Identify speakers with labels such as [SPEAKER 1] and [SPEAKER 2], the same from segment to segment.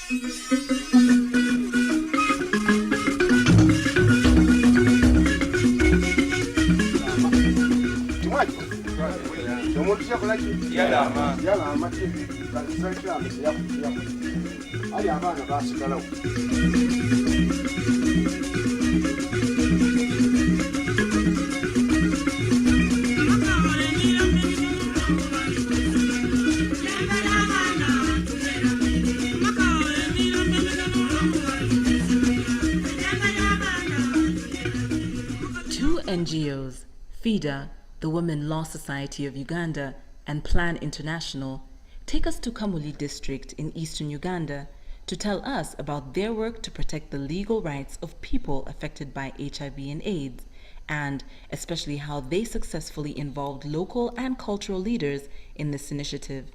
[SPEAKER 1] Two NGOs, fida, the Women Law Society of Uganda, and Plan International, take us to Kamuli district in eastern Uganda to tell us about their work to protect the legal rights of people affected by HIV and AIDS, and especially how they successfully involved local and cultural leaders in this initiative.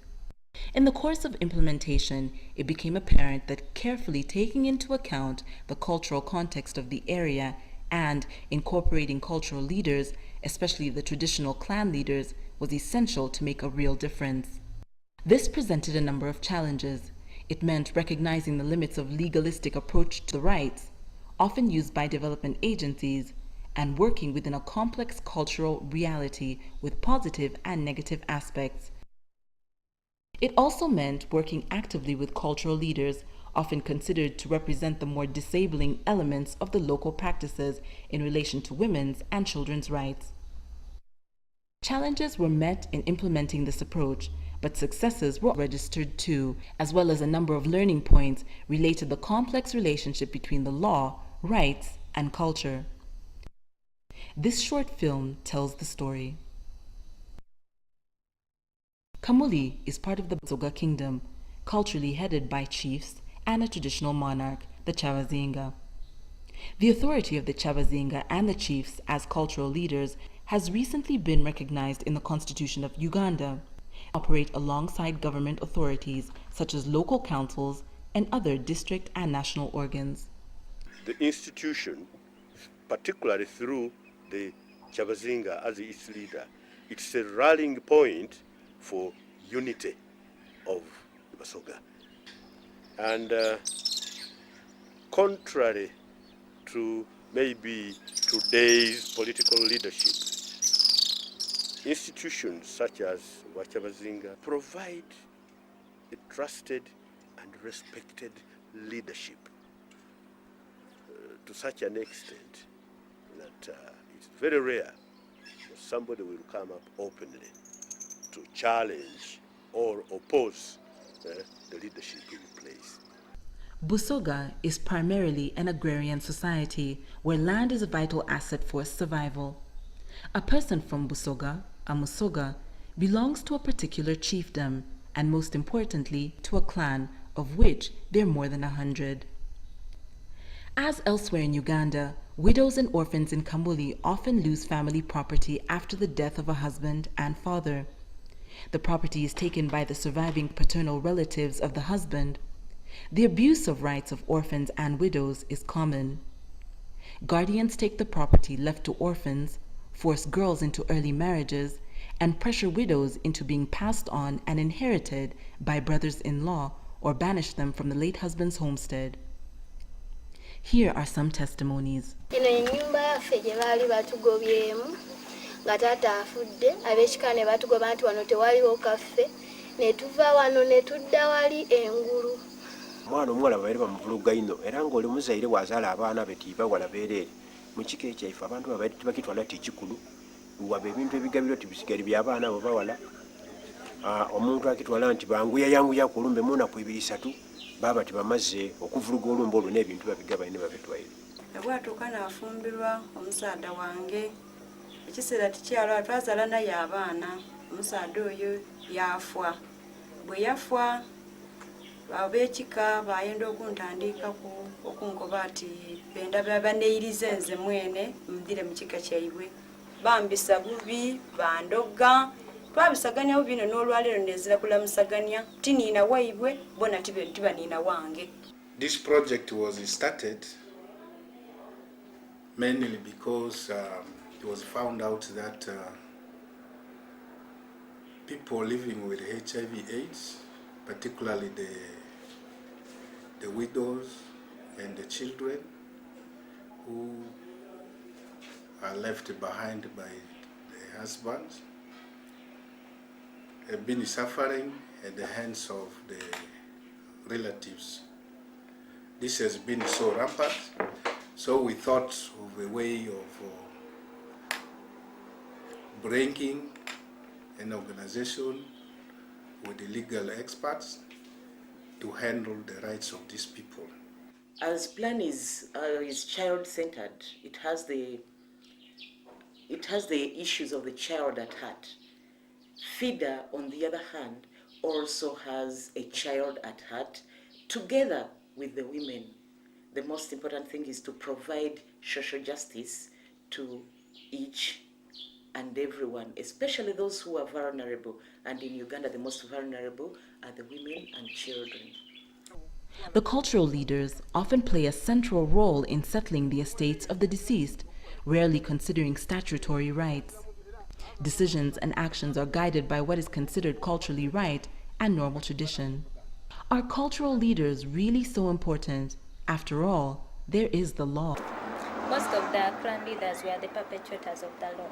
[SPEAKER 1] In the course of implementation, it became apparent that carefully taking into account the cultural context of the area and incorporating cultural leaders, especially the traditional clan leaders, was essential to make a real difference. This presented a number of challenges. It meant recognizing the limits of legalistic approach to the rights, often used by development agencies, and working within a complex cultural reality with positive and negative aspects. It also meant working actively with cultural leaders, often considered to represent the more disabling elements of the local practices in relation to women's and children's rights. Challenges were met in implementing this approach, but successes were registered too, as well as a number of learning points related to the complex relationship between the law, rights, and culture. This short film tells the story. Kamuli is part of the Busoga kingdom, culturally headed by chiefs and a traditional monarch, the Chabazinga. The authority of the Chabazinga and the chiefs as cultural leaders has recently been recognized in the Constitution of Uganda. They operate alongside government authorities such as local councils and other district and national organs.
[SPEAKER 2] The institution, particularly through the Chabazinga as its leader, it's a rallying point for unity of Busoga. And contrary to maybe today's political leadership, institutions such as Chabazinga provide a trusted and respected leadership to such an extent that it's very rare that somebody will come up openly to challenge or oppose the leadership in place.
[SPEAKER 1] Busoga is primarily an agrarian society where land is a vital asset for survival. A person from Busoga, a Musoga, belongs to a particular chiefdom and most importantly to a clan, of which there are more than 100. As elsewhere in Uganda, widows and orphans in Kamuli often lose family property after the death of a husband and father. The property is taken by the surviving paternal relatives of the husband. The abuse of rights of orphans and widows is common. Guardians take the property left to orphans, force girls into early marriages, and pressure widows into being passed on and inherited by brothers-in-law or banish them from the late husband's homestead. Here are some testimonies.
[SPEAKER 3] Nga taata afudde ab'ekika ne batugoba nti wano tewaliwo kaffe ne tuva wano ne tudda wali engulu.
[SPEAKER 4] Omwana omuwala babeere bamuvuluga ino era ng'oli muzaire wazaala abaana be tibawala beereere mu kika ekyaife abantu babaire tibakitwala ti kikulu waba ebintu ebigabiro tibisigale by'abaana abo bawala. Omuntu akitwala nti banguyayanguya ku olumbe mu nnaku 2-3 baba tibamaze okuvuluga olumbe olwo n'ebintu babigaba ne babitwaire.
[SPEAKER 5] Bwatuuka n'afumbirwa omusaadda wange ekiseera tikyalwa twazaala naye abaana omusaadde oyo yafa. Bwe yafa ab'ekika bayenda okuntandikaku okunkoba ati bendaba baneeyirize nze mwene mudire mu kika kyaibwe bambisa bubi bandoga twabisaganya bino n'olwaleero nezira kulamusaganya tiniina waibwe bona tiba niina wange.
[SPEAKER 6] This project was started mainly because it was found out that people living with HIV/AIDS, particularly the the widows and the children who are left behind by their husbands have been suffering at the hands of the relatives. This has been so rampant, so we thought of a way of bringing an organization with the legal experts to handle the rights of these people.
[SPEAKER 7] As plan is child-centered, it has the issues of the child at heart. FIDA, on the other hand, also has a child at heart, together with the women. The most important thing is to provide social justice to each and everyone, especially those who are vulnerable. And in Uganda, the most vulnerable are the women and children.
[SPEAKER 1] The cultural leaders often play a central role in settling the estates of the deceased, rarely considering statutory rights. Decisions and actions are guided by what is considered culturally right and normal tradition. Are cultural leaders really so important? After all, there is the law.
[SPEAKER 8] Most of the clan leaders were the perpetrators of the law.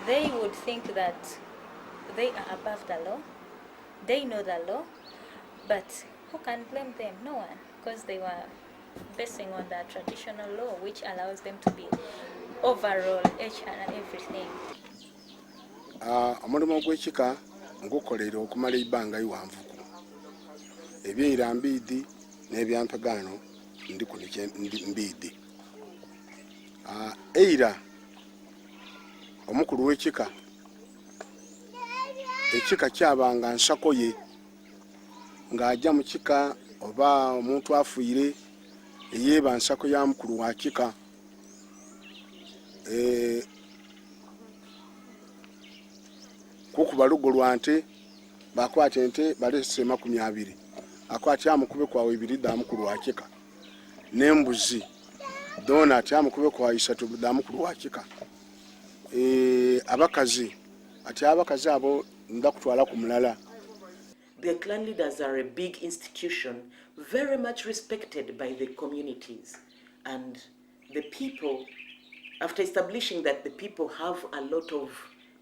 [SPEAKER 8] They would think that they are above the law, they know the law, but who can blame them? No one, because they were basing on the traditional law, which allows them to be overall each and everything.
[SPEAKER 9] Omulimu gw'ekika ngukolera okumala ebbanga iwanvuku. Ebyeira mbiidi n'ebyampagaano ndi kuno mbiidi. Eira omukulu w'ekika, ekika kyabanga nsako ye ng'ajja mu kika oba omuntu afiire eyeeba nsako ya mukulu wa kika. Kukuba lugo lwa nte bakwata ente balese 20 akwata amukube kwa 2 da mukulu wa kika n'embuzi dona ati amukube kwa 3 da mukulu wa kika. Abakazi ati abakazi abo ndakutwala ku mulala.
[SPEAKER 7] The clan leaders are a big institution, very much respected by the communities. And the people, after establishing that the people have a lot of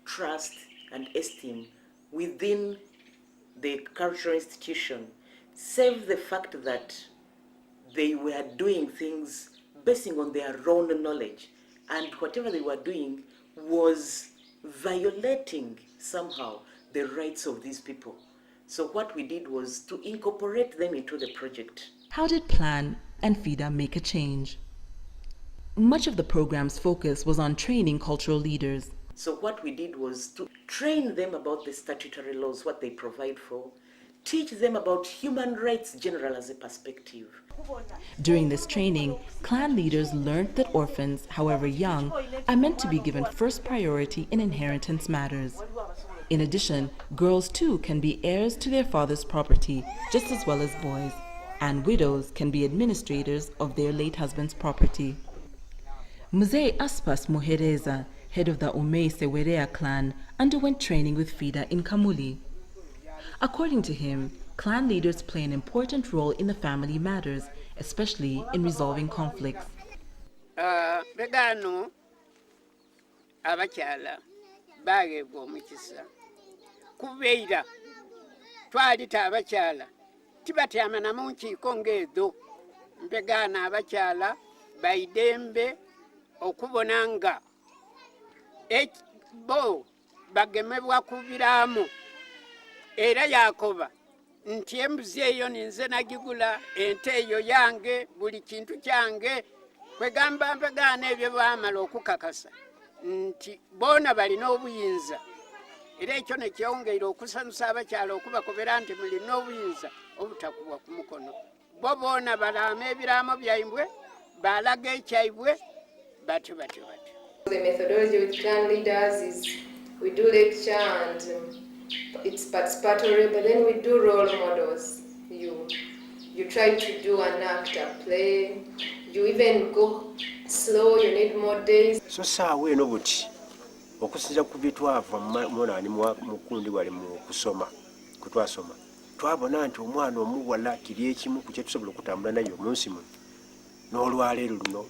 [SPEAKER 7] trust and esteem within the cultural institution, save the fact that they were doing things basing on their own knowledge, and whatever they were doing was violating somehow the rights of these people. So what we did was to incorporate them into the project.
[SPEAKER 1] How did Plan and FIDA make a change? Much of the program's focus was on training cultural leaders.
[SPEAKER 7] So what we did was to train them about the statutory laws, what they provide for, teach them about human rights general as a perspective.
[SPEAKER 1] During this training, clan leaders learned that orphans, however young, are meant to be given first priority in inheritance matters. In addition, girls too can be heirs to their father's property, just as well as boys, and widows can be administrators of their late husband's property. Mzee Aspas Muhereza, head of the Umei Sewerea clan, underwent training with FIDA in Kamuli. According to him, clan leaders play an important role in the family matters, especially in resolving conflicts.
[SPEAKER 10] Begano abachala bagebwa omukisa kubeera twalita abachala tibatyama na munkiiko ng'ezo mbegaana abakyala baidembe okubona nga bo bagemebwa kubiramu era yakoba nti embuzi eyo ninze nagigula ente eyo yange buli kintu kyange kwegamba mbegaana ebyo baamala okukakasa nti boona balina obuyinza era ekyo nekyongera okusanusa abakyala okubakobera nti mulina obuyinza obutakubwa ku mukono bo boona balaama ebiraamo byaibwe balaga ekyaibwe batyo batyo batyo.
[SPEAKER 11] The methodology with clan leaders is we do lecture and it's participatory, but then we do role models. You try to do an act, a play, you even go slow, you need more days.
[SPEAKER 4] So saawa eno buti okusinza ku bitwava mwana ani mukundi wali mu kusoma kutwasoma twabona nti omwana omuwala kiri ekimu ku kyetusobola okutambula naye omunsi muno n'olwaleero luno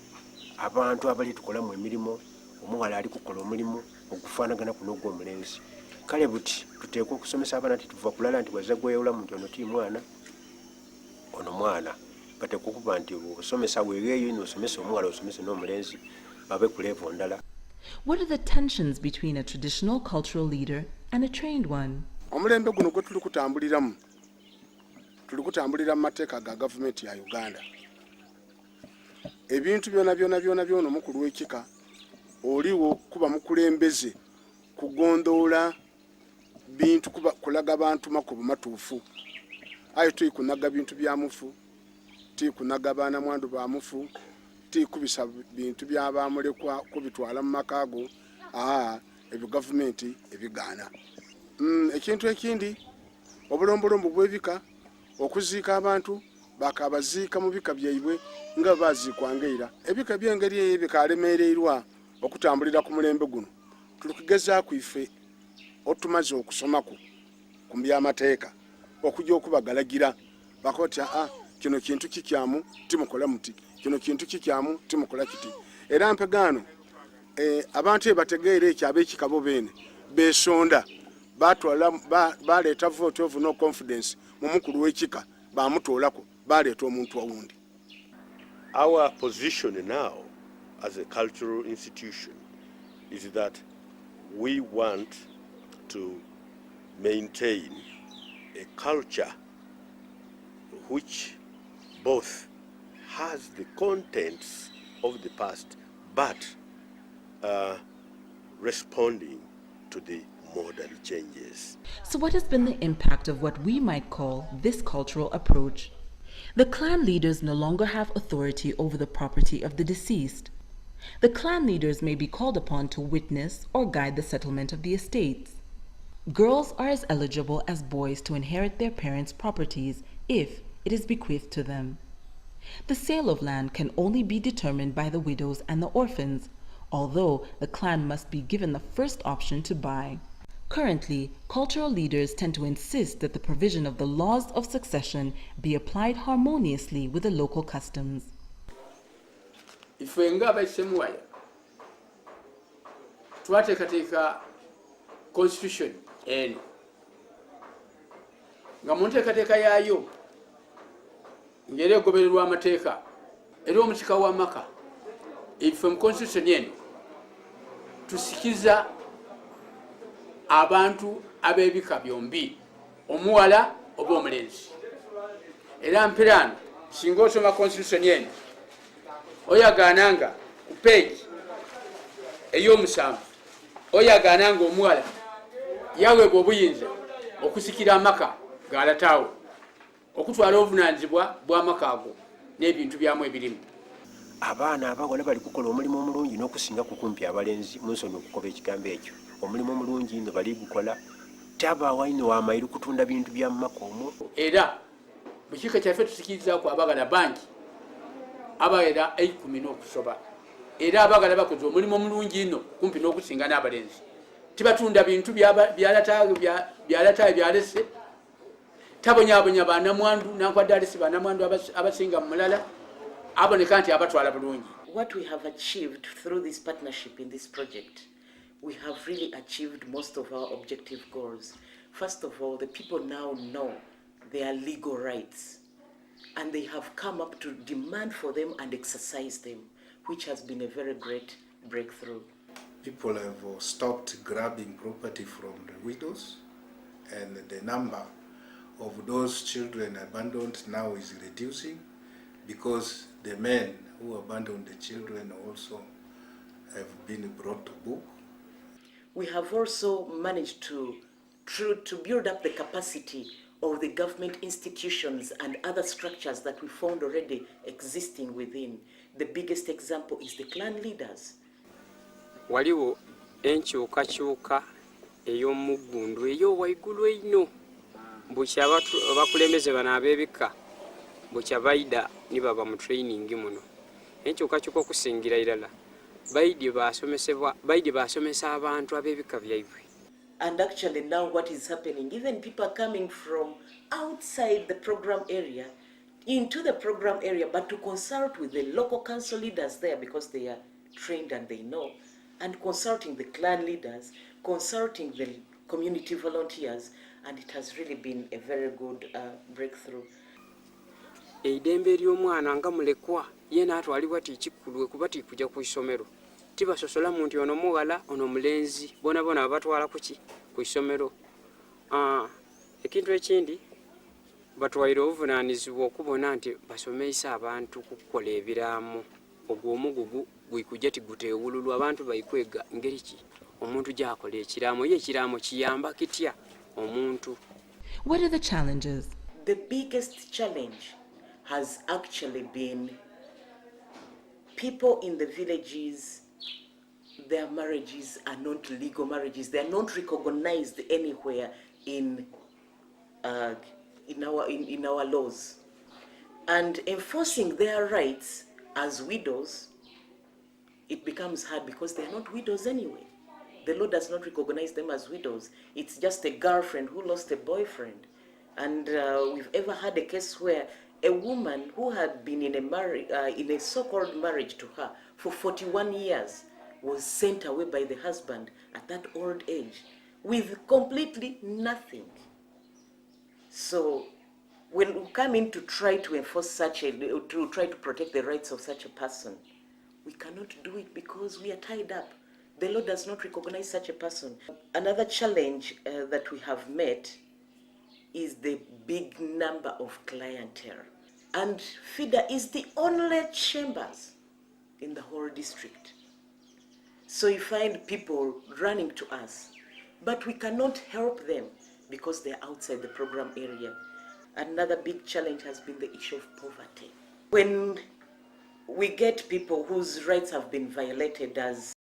[SPEAKER 4] abantu abali tukolamu emirimu omuwala ali kukola omulimu ogufaanagana kuno ogw'omulenzi. Kale buti tuteekwa okusomesa abaana nti tuva kulala nti bwazza gweyawulamu nti ono ti mwana ono mwana. Bateekwa okuba nti osomesa weegeeyo n'osomesa omuwala osomese n'omulenzi babe ku level ndala.
[SPEAKER 1] What are the tensions between a traditional cultural leader and a trained one?
[SPEAKER 9] Omulembe guno gwe tuli kutambulira mu mateeka ga gavumenti ya Uganda. Ebintu byona mukulu w'ekika oliwo kuba mukulembeze kugondoola bintu kuba kulaga bantu makubo matuufu. Ayo tuyikunaga bintu bya mufu, tuyikunaga baana mwandu ba mufu, tuyikubisa bintu by'abamulekwa kubitwala mu makaago. Ebyo gavumenti ebigaana. Ekintu ekindi obulombolombo bw'ebika okuziika abantu bakabaziika mu bika byaibwe nga baziikwangaira. Ebika by'engeri eyo bikalemereirwa okutambulira ku mulembe guno. Tuligezaako ife otumaze okusomako ku by'amateeka okujja okubagalagira bakoti kino kintu kikyamu timukola muti, kino kintu kikyamu timukola kiti. Era mpegano abantu ebategeere ekyo ab'ekikabo beene besonda baleeta vote of no confidence mu mukulu w'ekika bamutoolako baleeta omuntu owundi.
[SPEAKER 2] Our position now as a cultural institution is that we want to maintain a culture which both has the contents of the past but responding to the modern changes.
[SPEAKER 1] So what has been the impact of what we might call this cultural approach? The clan leaders no longer have authority over the property of the deceased. The clan leaders may be called upon to witness or guide the settlement of the estates. Girls are as eligible as boys to inherit their parents' properties if it is bequeathed to them. The sale of land can only be determined by the widows and the orphans, although the clan must be given the first option to buy. Currently, cultural leaders tend to insist that the provision of the laws of succession be applied harmoniously with the local customs.
[SPEAKER 10] Ife nga abayisemuwaya twateekateeka constitution eno nga mu nteekateeka yaayo ng'era egobererwa amateeka era omutika w'amaka ife mu constitution eno tusikiza abantu ab'ebika byombi omuwala oba omulenzi. Era mpirano singa osoma constitution eno oyagaananga ku page ey'omusanvu oyagaananga omuwala yaweebwa obuyinza okusikira amaka gaalataawo okutwala obuvunaanyizibwa bw'amaka ago n'ebintu byamu ebirimu.
[SPEAKER 4] Abaana abawala bali kukola omulimu omulungi n'okusinga kukumpi abalenzi mu nsonyi okukoba ekigambo ekyo. Omulimu omulungi nno bali gukola tabaawo ino w'amayiro kutunda bintu bya mu maka omwo. Era
[SPEAKER 10] mu kiika kyaffe tusikirizaako abagala bangi abaera 10 n'okusoba era abagala bakoze omulimu omulungi nno kumpi n'okusinga n'abalenzi. Tibatunda bintu byalatayo byalese tabonyabonya banamwandu nankwadde alese banamwandu abasinga mu mulala aboneka nti abatwala bulungi.
[SPEAKER 7] What we have achieved through this partnership in this project, we have really achieved most of our objective goals. First of all, the people now know their legal rights and they have come up to demand for them and exercise them, which has been a very great breakthrough.
[SPEAKER 6] People have stopped grabbing property from the widows, and the number of those children abandoned now is reducing because the men who abandoned the children also have been brought to book.
[SPEAKER 7] We have also managed to build up the capacity of the government institutions and other structures that we found already existing within. The biggest example is the clan leaders.
[SPEAKER 12] Waliwo enkyukakyuka ey'omuggundu ey'owaigulu ennyo bukya abakulembeze bano ab'ebika bukya baida ni baba mu training muno. Enkyukakyuka okusingira irala baidi basomesa abantu ab'ebika byaibwe.
[SPEAKER 7] And actually now what is happening, even people are coming from outside the program area into the program area, but to consult with the local council leaders there because they are trained and they know, and consulting the clan leaders, consulting the community volunteers, and it has really been a very good breakthrough.
[SPEAKER 12] Eidembe ly'omwana nga mulekwa ye n'atwalibwa tikikkulwe kuba tikujja ku isomero tibasosola muntu ono muwala ono mulenzi bona abatwala kuki ku isomero. Ekintu ekindi batwalira obuvunaanyizibwa okubona nti basomesa abantu kukola ebiraamo ogwo omugugu gwikujja tiguteewululwa abantu bayikwega ngeri ki omuntu gy'akola ekiraamo ye ekiraamo kiyamba kitya omuntu.
[SPEAKER 1] What are the challenges?
[SPEAKER 7] The biggest challenge has actually been people in the villages, their marriages are not legal marriages. They are not recognized anywhere in our laws. And enforcing their rights as widows, it becomes hard because they are not widows anyway. The law does not recognize them as widows. It's just a girlfriend who lost a boyfriend. And we've ever had a case where a woman who had been in a so-called marriage to her for 41 years was sent away by the husband at that old age with completely nothing. So when we come in to try to enforce to try to protect the rights of such a person, we cannot do it because we are tied up. The law does not recognize such a person. Another challenge that we have met is the big number of clientele. And fida is the only chambers in the whole district. So you find people running to us, but we cannot help them because they're outside the program area. Another big challenge has been the issue of poverty. When we get people whose rights have been violated as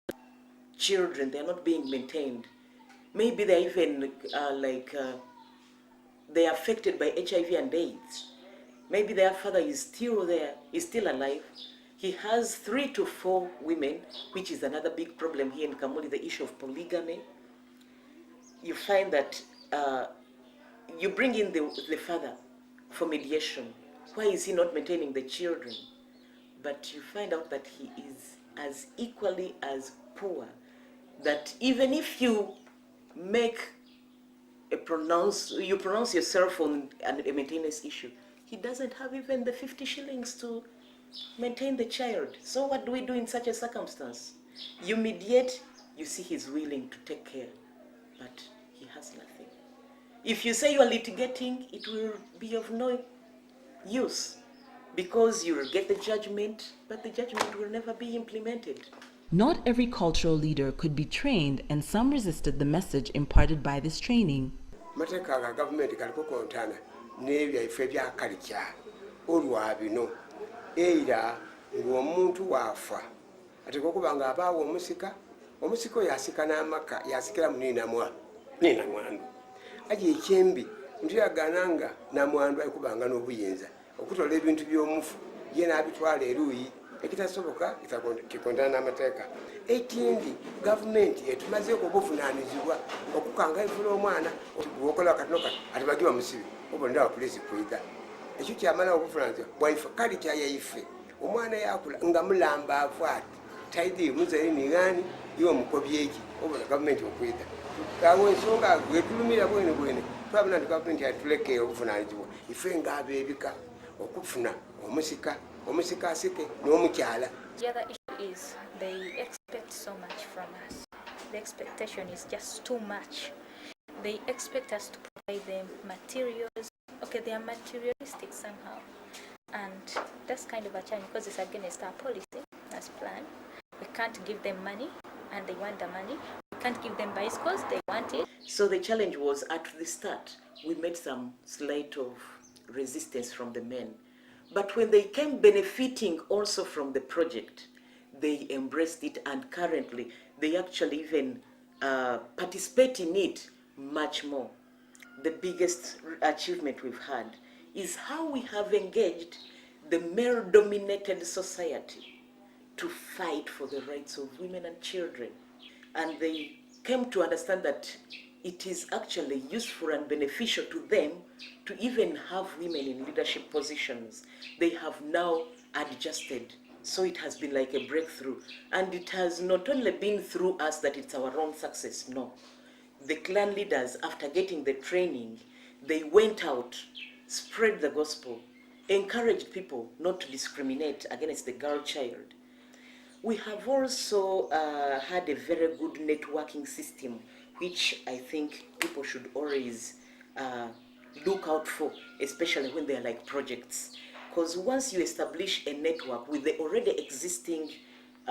[SPEAKER 7] children, they're not being maintained. Maybe they're even they're affected by HIV and AIDS. Maybe their father is still there, is still alive. He has 3 to 4 women, which is another big problem here in Kamuli, the issue of polygamy. You find that you bring in the father for mediation. Why is he not maintaining the children? But you find out that he is as equally as poor, that even if you pronounce yourself on a maintenance issue, he doesn't have even the 50 shillings to maintain the child. So what do we do in such a circumstance? You mediate, you see he's willing to take care, but he has nothing. If you say you are litigating, it will be of no use because you will get the judgment, but the judgment will never be implemented.
[SPEAKER 1] Not every cultural leader could be trained, and some resisted the message imparted by this training.
[SPEAKER 4] Mateka ga government kaliko kontana n'ebya ife bya kalicha olwabino era ng'omuntu waafa ate kokubanga abaawo omusika yasika n'amaka yasikira munina mwandu aje ekyembi ntiyagananga namwandu ayikubanga n'obuyinza okutola ebintu by'omufu ye n'abitwala eruuyi ekitasoboka kikondana n'amateeka. Ekindi gavumenti etumaze okubuvunaanyizibwa okukanga evula omwana okuwokola katinoka ati bagiba musibi obonera wa polisi kwiga ekyo kyamala okuvunaanyizibwa bwaife kalicha yaife omwana yakula nga mulamba afaati taidi muzali nigani iwe mukobyeki obona gavumenti okwiga awo ensonga gwetulumira bwene twabona nti gavumenti yatulekera obuvunaanyizibwa ife ng'abeebika okufuna omusika asike n'omukyala.
[SPEAKER 8] The other issue is they expect so much from us. The expectation is just too much. They expect us to provide them materials. Okay, they are materialistic somehow. And that's kind of a challenge because it's against our policy as planned. We can't give them money and they want the money. We can't give them bicycles, they want it.
[SPEAKER 7] So the challenge was at the start, we met some slight of resistance from the men. But when they came benefiting also from the project, they embraced it, and currently they actually even participate in it much more. The biggest achievement we've had is how we have engaged the male-dominated society to fight for the rights of women and children. And they came to understand that it is actually useful and beneficial to them to even have women in leadership positions. They have now adjusted. So it has been like a breakthrough. And it has not only been through us that it's our own success, no. The clan leaders, after getting the training, they went out, spread the gospel, encouraged people not to discriminate against the girl child. We have also had a very good networking system, which I think people should always look out for, especially when they're like projects. Because once you establish a network with the already existing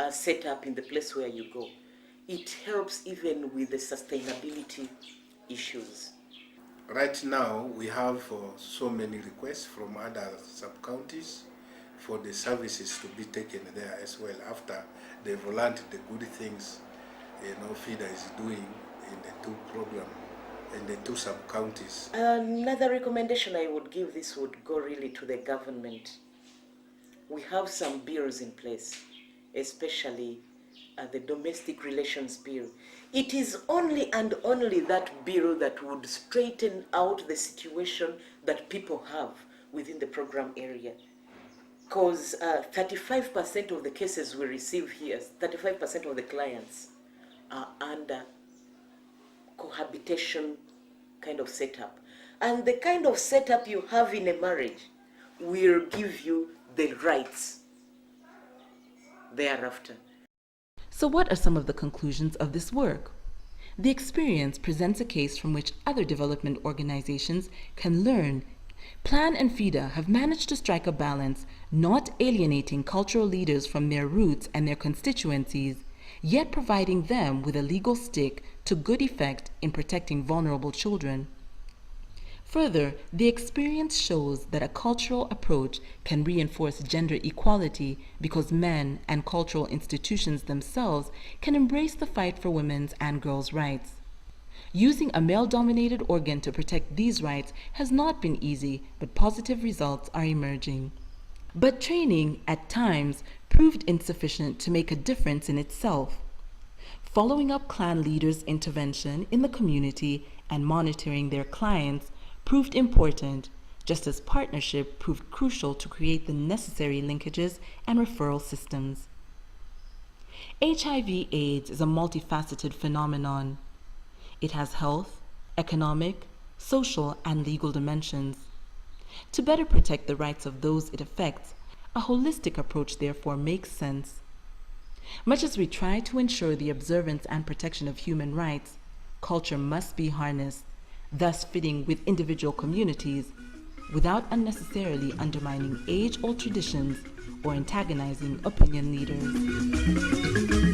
[SPEAKER 7] setup in the place where you go, it helps even with the sustainability issues.
[SPEAKER 6] Right now, we have so many requests from other sub-counties for the services to be taken there as well after they've learned the good things FIDA is doing in the two programs, in the two sub-counties.
[SPEAKER 7] Another recommendation I would give, this would go really to the government. We have some bills in place, especially the Domestic Relations Bill. It is only and only that bill that would straighten out the situation that people have within the program area. Because 35% of the cases we receive here, 35% of the clients are under cohabitation kind of setup. And the kind of setup you have in a marriage will give you the rights thereafter.
[SPEAKER 1] So what are some of the conclusions of this work? The experience presents a case from which other development organizations can learn. Plan and FIDA have managed to strike a balance, not alienating cultural leaders from their roots and their constituencies, yet providing them with a legal stick to good effect in protecting vulnerable children. Further, the experience shows that a cultural approach can reinforce gender equality because men and cultural institutions themselves can embrace the fight for women's and girls' rights. Using a male-dominated organ to protect these rights has not been easy, but positive results are emerging. But training, at times, proved insufficient to make a difference in itself. Following up clan leaders' intervention in the community and monitoring their clients proved important, just as partnership proved crucial to create the necessary linkages and referral systems. HIV/AIDS is a multifaceted phenomenon. It has health, economic, social, and legal dimensions. To better protect the rights of those it affects, a holistic approach therefore makes sense. Much as we try to ensure the observance and protection of human rights, culture must be harnessed, thus fitting with individual communities, without unnecessarily undermining age-old traditions or antagonizing opinion leaders.